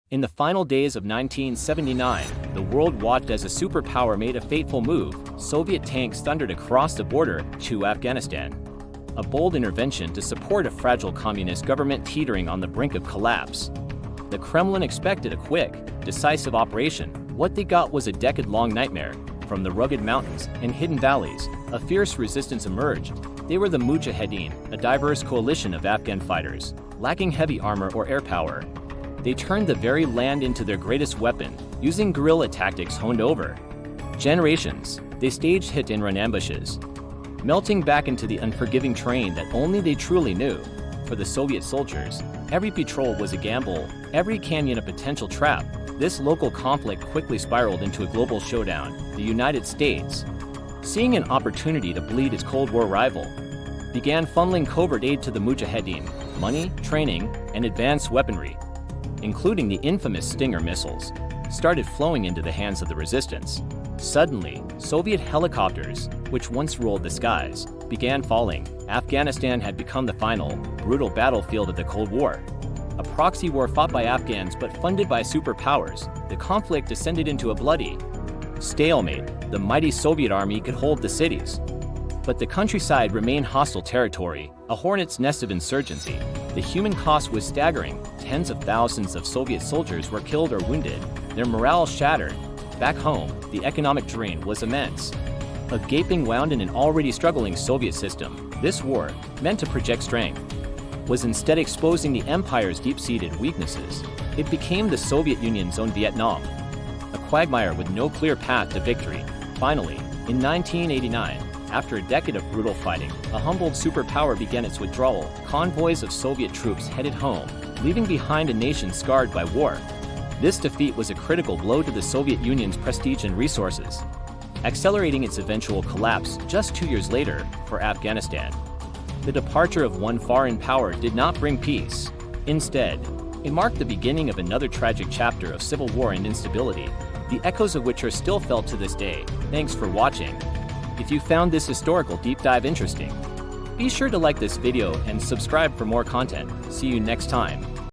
In the final days of 1979, the world watched as a superpower made a fateful move. Soviet tanks thundered across the border to Afghanistan. A bold intervention to support a fragile communist government teetering on the brink of collapse. The Kremlin expected a quick, decisive operation. What they got was a decade-long nightmare. From the rugged mountains and hidden valleys, a fierce resistance emerged. They were the Mujahideen, a diverse coalition of Afghan fighters, lacking heavy armor or air power. They turned the very land into their greatest weapon, using guerrilla tactics honed over generations. They staged hit-and-run ambushes, melting back into the unforgiving terrain that only they truly knew. For the Soviet soldiers, every patrol was a gamble, every canyon a potential trap. This local conflict quickly spiraled into a global showdown. The United States, seeing an opportunity to bleed its Cold War rival, began funneling covert aid to the Mujahideen, money, training, and advanced weaponry, including the infamous Stinger missiles, started flowing into the hands of the resistance. Suddenly, Soviet helicopters, which once ruled the skies, began falling. Afghanistan had become the final, brutal battlefield of the Cold War. A proxy war fought by Afghans but funded by superpowers, the conflict descended into a bloody stalemate. The mighty Soviet army could hold the cities, but the countryside remained hostile territory, a hornet's nest of insurgency. The human cost was staggering. Tens of thousands of Soviet soldiers were killed or wounded, their morale shattered. Back home, the economic drain was immense. A gaping wound in an already struggling Soviet system, this war, meant to project strength, was instead exposing the empire's deep-seated weaknesses. It became the Soviet Union's own Vietnam, a quagmire with no clear path to victory. Finally, in 1989, after a decade of brutal fighting, a humbled superpower began its withdrawal. Convoys of Soviet troops headed home, leaving behind a nation scarred by war. This defeat was a critical blow to the Soviet Union's prestige and resources, accelerating its eventual collapse just 2 years later for Afghanistan. The departure of one foreign power did not bring peace. Instead, it marked the beginning of another tragic chapter of civil war and instability, the echoes of which are still felt to this day. Thanks for watching. If you found this historical deep dive interesting, be sure to like this video and subscribe for more content. See you next time.